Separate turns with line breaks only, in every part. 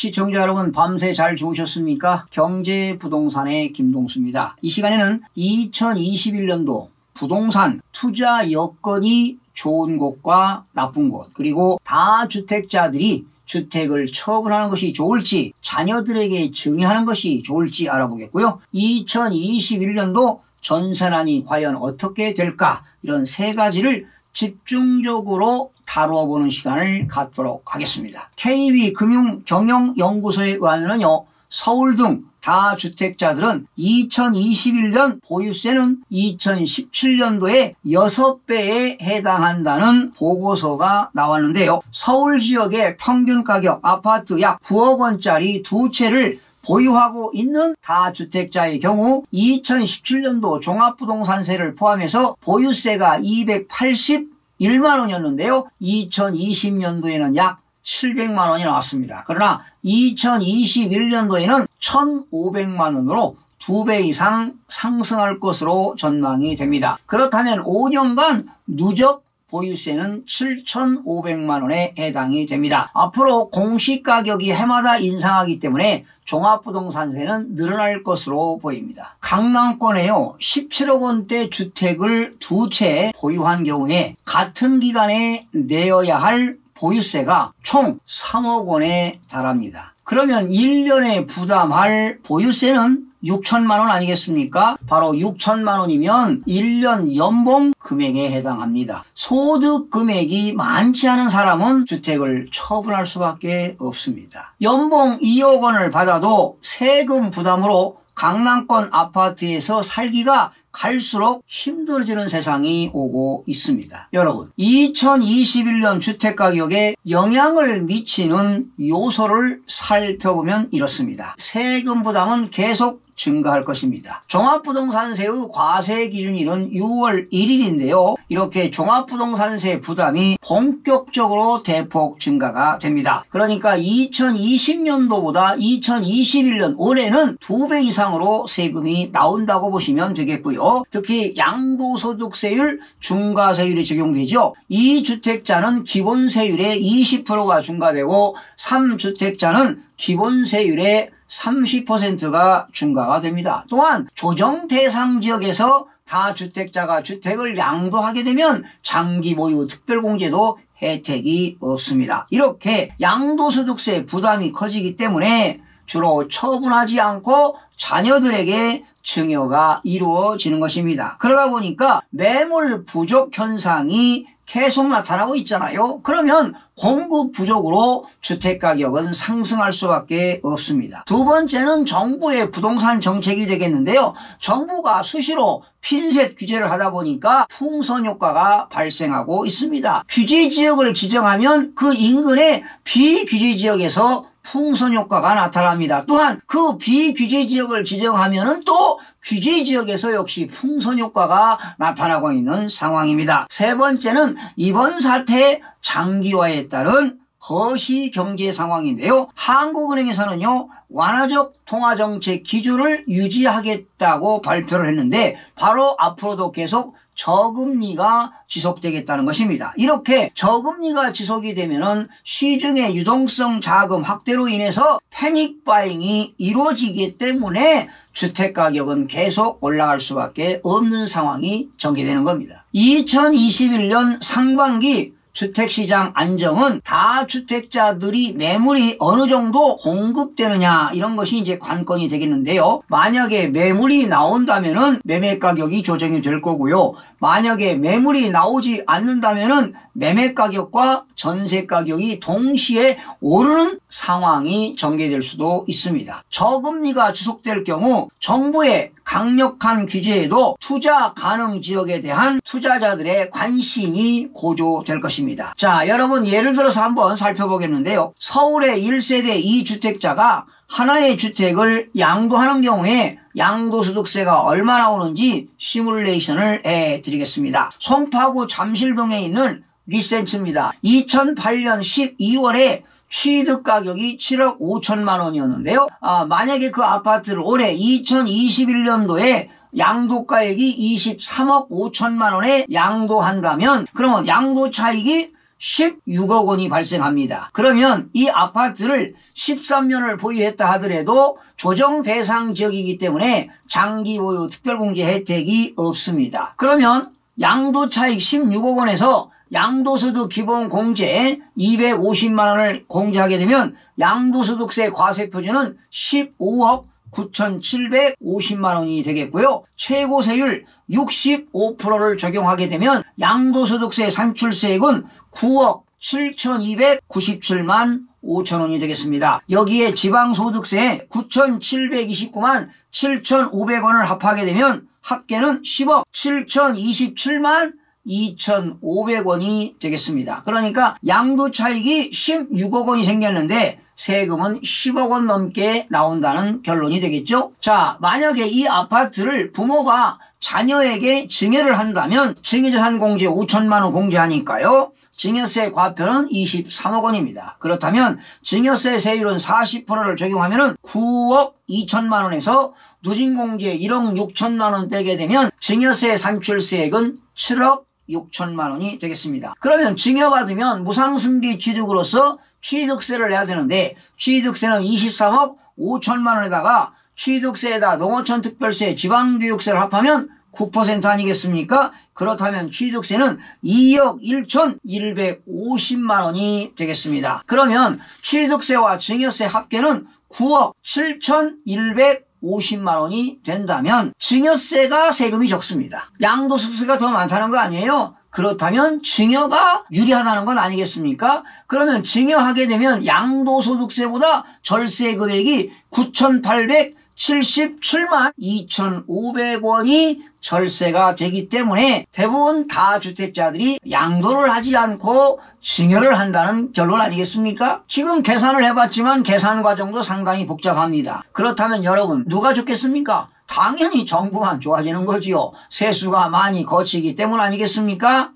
시청자 여러분, 밤새 잘 주무셨습니까? 경제부동산의 김동수입니다. 이 시간에는 2021년도 부동산 투자 여건이 좋은 곳과 나쁜 곳, 그리고 다주택자들이 주택을 처분하는 것이 좋을지, 자녀들에게 증여하는 것이 좋을지 알아보겠고요. 2021년도 전세난이 과연 어떻게 될까, 이런 세 가지를 집중적으로 다루어 보는 시간을 갖도록 하겠습니다. KB금융경영연구소에 의하면요, 서울 등 다주택자들은 2021년 보유세는 2017년도에 6배에 해당한다는 보고서가 나왔는데요. 서울 지역의 평균 가격 아파트 약 9억 원짜리 두 채를 보유하고 있는 다주택자의 경우 2017년도 종합부동산세를 포함해서 보유세가 281만 원이었는데요. 2020년도에는 약 700만 원이 나왔습니다. 그러나 2021년도에는 1,500만 원으로 2배 이상 상승할 것으로 전망이 됩니다. 그렇다면 5년간 누적 보유세는 7,500만 원에 해당이 됩니다. 앞으로 공시가격이 해마다 인상하기 때문에 종합부동산세는 늘어날 것으로 보입니다. 강남권에요, 17억 원대 주택을 두 채 보유한 경우에 같은 기간에 내어야 할 보유세가 총 3억 원에 달합니다. 그러면 1년에 부담할 보유세는 6천만 원 아니겠습니까? 바로 6천만 원이면 1년 연봉 금액에 해당합니다. 소득 금액이 많지 않은 사람은 주택을 처분할 수밖에 없습니다. 연봉 2억 원을 받아도 세금 부담으로 강남권 아파트에서 살기가 갈수록 힘들어지는 세상이 오고 있습니다. 여러분, 2021년 주택가격에 영향을 미치는 요소를 살펴보면 이렇습니다. 세금 부담은 계속 증가할 것입니다. 종합부동산세의 과세 기준일은 6월 1일인데요. 이렇게 종합부동산세 부담이 본격적으로 대폭 증가가 됩니다. 그러니까 2020년도보다 2021년 올해는 2배 이상으로 세금이 나온다고 보시면 되겠고요. 특히 양도소득세율 중과세율이 적용되죠. 2주택자는 기본세율의 20%가 중과되고 3주택자는 기본세율의 30%가 중과가 됩니다. 또한 조정 대상 지역에서 다주택자가 주택을 양도하게 되면 장기 보유 특별공제도 혜택이 없습니다. 이렇게 양도소득세 부담이 커지기 때문에 주로 처분하지 않고 자녀들에게 증여가 이루어지는 것입니다. 그러다 보니까 매물 부족 현상이 계속 나타나고 있잖아요. 그러면 공급 부족으로 주택가격은 상승할 수밖에 없습니다. 두 번째는 정부의 부동산 정책이 되겠는데요. 정부가 수시로 핀셋 규제를 하다 보니까 풍선 효과가 발생하고 있습니다. 규제 지역을 지정하면 그 인근의 비규제 지역에서 풍선 효과가 나타납니다. 또한 그 비규제 지역을 지정하면은 또 규제 지역에서 역시 풍선 효과가 나타나고 있는 상황입니다. 세 번째는 이번 사태의 장기화에 따른 거시 경제 상황인데요. 한국은행에서는요, 완화적 통화정책 기조를 유지하겠다고 발표를 했는데 바로 앞으로도 계속 저금리가 지속되겠다는 것입니다. 이렇게 저금리가 지속이 되면은 시중의 유동성 자금 확대로 인해서 패닉 바잉이 이루어지기 때문에 주택가격은 계속 올라갈 수밖에 없는 상황이 전개되는 겁니다. 2021년 상반기 주택시장 안정은 다주택자들이 매물이 어느 정도 공급되느냐, 이런 것이 이제 관건이 되겠는데요. 만약에 매물이 나온다면은 매매 가격이 조정이 될 거고요. 만약에 매물이 나오지 않는다면은 매매 가격과 전세 가격이 동시에 오르는 상황이 전개될 수도 있습니다. 저금리가 지속될 경우 정부의 강력한 규제에도 투자 가능 지역에 대한 투자자들의 관심이 고조될 것입니다. 자, 여러분 예를 들어서 한번 살펴보겠는데요. 서울의 1세대 2주택자가 하나의 주택을 양도하는 경우에 양도소득세가 얼마 나오는지 시뮬레이션을 해드리겠습니다. 송파구 잠실동에 있는 리센츠입니다. 2008년 12월에 취득가격이 7억 5천만 원이었는데요. 만약에 그 아파트를 올해 2021년도에 양도가액이 23억 5천만 원에 양도한다면 그러면 양도 차익이 16억 원이 발생합니다. 그러면 이 아파트를 13년을 보유했다 하더라도 조정 대상 지역이기 때문에 장기 보유 특별공제 혜택이 없습니다. 그러면 양도차익 16억 원에서 양도소득 기본공제 250만 원을 공제하게 되면 양도소득세 과세표준은 15억 9,750만 원이 되겠고요. 최고세율 65%를 적용하게 되면 양도소득세 산출세액은 9억 7,297만 5천 원이 되겠습니다. 여기에 지방소득세 9,729만 7,500원을 합하게 되면 합계는 10억 7,027만 2,500원이 되겠습니다. 그러니까 양도차익이 16억 원이 생겼는데 세금은 10억 원 넘게 나온다는 결론이 되겠죠. 자, 만약에 이 아파트를 부모가 자녀에게 증여를 한다면 증여재산공제 5천만 원 공제하니까요. 증여세 과표는 23억 원입니다. 그렇다면 증여세 세율은 40%를 적용하면 9억 2천만 원에서 누진공제 1억 6천만 원 빼게 되면 증여세 산출세액은 7억 6천만 원이 되겠습니다. 그러면 증여받으면 무상승계 취득으로서 취득세를 내야 되는데 취득세는 23억 5천만 원에다가 취득세에다 농어촌 특별세 지방교육세를 합하면 9% 아니겠습니까? 그렇다면 취득세는 2억 1,150만 원이 되겠습니다. 그러면 취득세와 증여세 합계는 9억 7,150만 원이 된다면 증여세가 세금이 적습니다. 양도소득세가 더 많다는 거 아니에요? 그렇다면 증여가 유리하다는 건 아니겠습니까? 그러면 증여하게 되면 양도소득세보다 절세 금액이 9,877만 2,500원이 절세가 되기 때문에 대부분 다주택자들이 양도를 하지 않고 증여를 한다는 결론 아니겠습니까? 지금 계산을 해봤지만 계산 과정도 상당히 복잡합니다. 그렇다면 여러분 누가 좋겠습니까? 당연히 정부만 좋아지는 거지요. 세수가 많이 거치기 때문 아니겠습니까?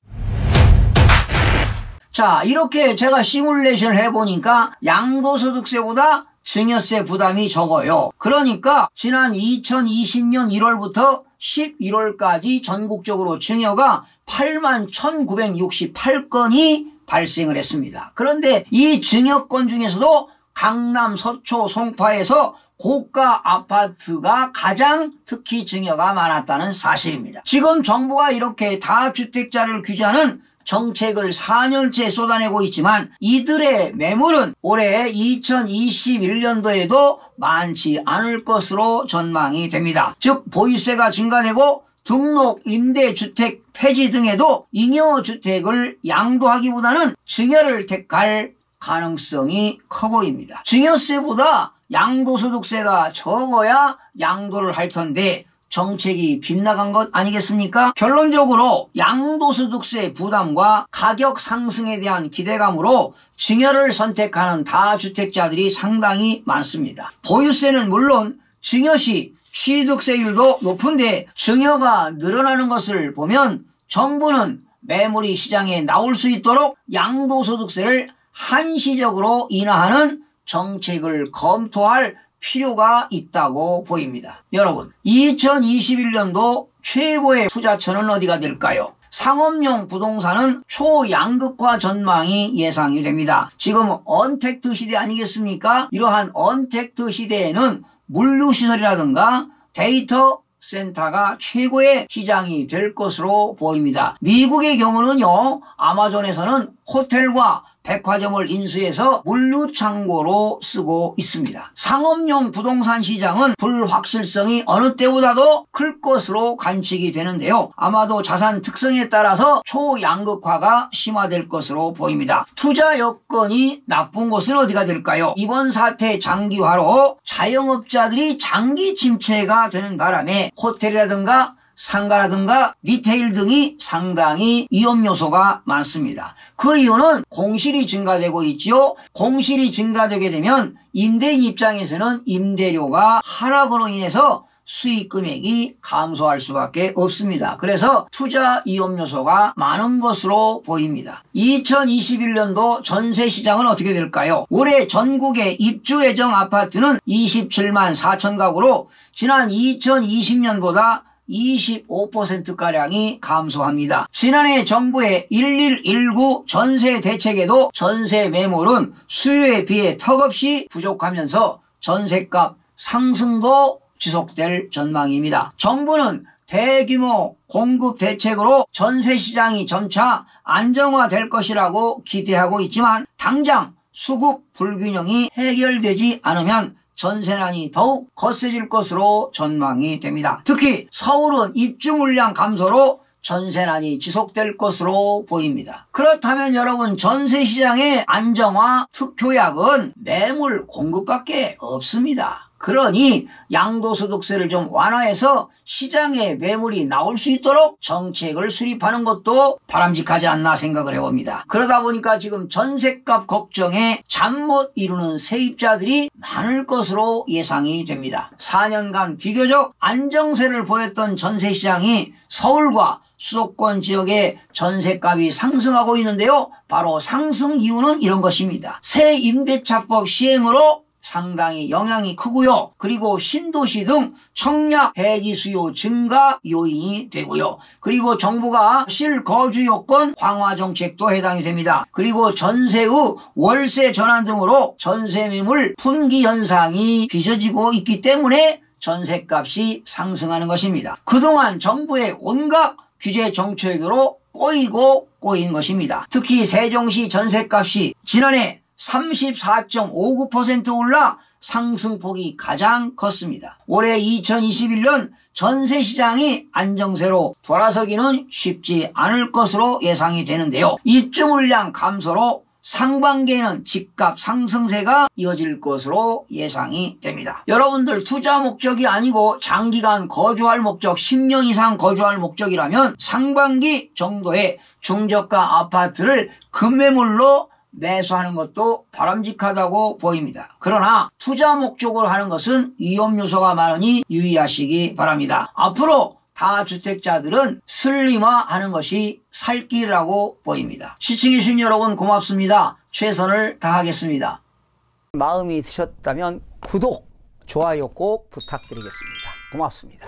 자, 이렇게 제가 시뮬레이션을 해보니까 양도소득세보다 증여세 부담이 적어요. 그러니까 지난 2020년 1월부터 11월까지 전국적으로 증여가 81,968건이 발생을 했습니다. 그런데 이 증여건 중에서도 강남, 서초, 송파에서 고가 아파트가 가장 특히 증여가 많았다는 사실입니다. 지금 정부가 이렇게 다주택자를 규제하는 정책을 4년째 쏟아내고 있지만 이들의 매물은 올해 2021년도에도 많지 않을 것으로 전망이 됩니다. 즉 보유세가 증가되고 등록 임대주택 폐지 등에도 잉여주택을 양도하기보다는 증여를 택할 가능성이 커 보입니다. 증여세보다 양도소득세가 적어야 양도를 할 텐데 정책이 빗나간 것 아니겠습니까? 결론적으로 양도소득세 부담과 가격 상승에 대한 기대감으로 증여를 선택하는 다주택자들이 상당히 많습니다. 보유세는 물론 증여 시 취득세율도 높은데 증여가 늘어나는 것을 보면 정부는 매물이 시장에 나올 수 있도록 양도소득세를 한시적으로 인하하는 정책을 검토할 필요가 있다고 보입니다. 여러분 2021년도 최고의 투자처는 어디가 될까요? 상업용 부동산은 초양극화 전망이 예상이 됩니다. 지금 언택트 시대 아니겠습니까? 이러한 언택트 시대에는 물류시설이라든가 데이터 센터가 최고의 시장이 될 것으로 보입니다. 미국의 경우는요, 아마존에서는 호텔과 백화점을 인수해서 물류창고로 쓰고 있습니다. 상업용 부동산 시장은 불확실성이 어느 때보다도 클 것으로 관측이 되는데요. 아마도 자산 특성에 따라서 초양극화가 심화될 것으로 보입니다. 투자 여건이 나쁜 곳은 어디가 될까요? 이번 사태 장기화로 자영업자들이 장기 침체가 되는 바람에 호텔이라든가 상가라든가 리테일 등이 상당히 위험 요소가 많습니다. 그 이유는 공실이 증가되고 있지요. 공실이 증가되게 되면 임대인 입장에서는 임대료가 하락으로 인해서 수익 금액이 감소할 수밖에 없습니다. 그래서 투자 위험 요소가 많은 것으로 보입니다. 2021년도 전세 시장은 어떻게 될까요? 올해 전국의 입주 예정 아파트는 27만 4천 가구로 지난 2020년보다 25%가량이 감소합니다. 지난해 정부의 1119 전세 대책에도 전세 매물은 수요에 비해 턱없이 부족하면서 전세값 상승도 지속될 전망입니다. 정부는 대규모 공급 대책으로 전세 시장이 점차 안정화될 것이라고 기대하고 있지만 당장 수급 불균형이 해결되지 않으면 전세난이 더욱 거세질 것으로 전망이 됩니다. 특히 서울은 입주 물량 감소로 전세난이 지속될 것으로 보입니다. 그렇다면 여러분, 전세시장의 안정화 특효약은 매물 공급밖에 없습니다. 그러니 양도소득세를 좀 완화해서 시장에 매물이 나올 수 있도록 정책을 수립하는 것도 바람직하지 않나 생각을 해봅니다. 그러다 보니까 지금 전셋값 걱정에 잠 못 이루는 세입자들이 많을 것으로 예상이 됩니다. 4년간 비교적 안정세를 보였던 전세시장이 서울과 수도권 지역의 전셋값이 상승하고 있는데요. 바로 상승 이유는 이런 것입니다. 새 임대차법 시행으로 상당히 영향이 크고요. 그리고 신도시 등 청약 대기 수요 증가 요인이 되고요. 그리고 정부가 실거주 요건 강화 정책도 해당이 됩니다. 그리고 전세 후 월세 전환 등으로 전세 매물 분기 현상이 빚어지고 있기 때문에 전세값이 상승하는 것입니다. 그동안 정부의 온갖 규제 정책으로 꼬인 것입니다. 특히 세종시 전세값이 지난해 34.59% 올라 상승폭이 가장 컸습니다. 올해 2021년 전세시장이 안정세로 돌아서기는 쉽지 않을 것으로 예상이 되는데요. 입주 물량 감소로 상반기에는 집값 상승세가 이어질 것으로 예상이 됩니다. 여러분들 투자 목적이 아니고 장기간 거주할 목적, 10년 이상 거주할 목적이라면 상반기 정도의 중저가 아파트를 급매물로 매수하는 것도 바람직하다고 보입니다. 그러나 투자 목적으로 하는 것은 위험 요소가 많으니 유의하시기 바랍니다. 앞으로 다주택자들은 슬림화하는 것이 살 길이라고 보입니다. 시청해주신 여러분 고맙습니다. 최선을 다하겠습니다. 마음이 드셨다면 구독, 좋아요 꼭 부탁드리겠습니다. 고맙습니다.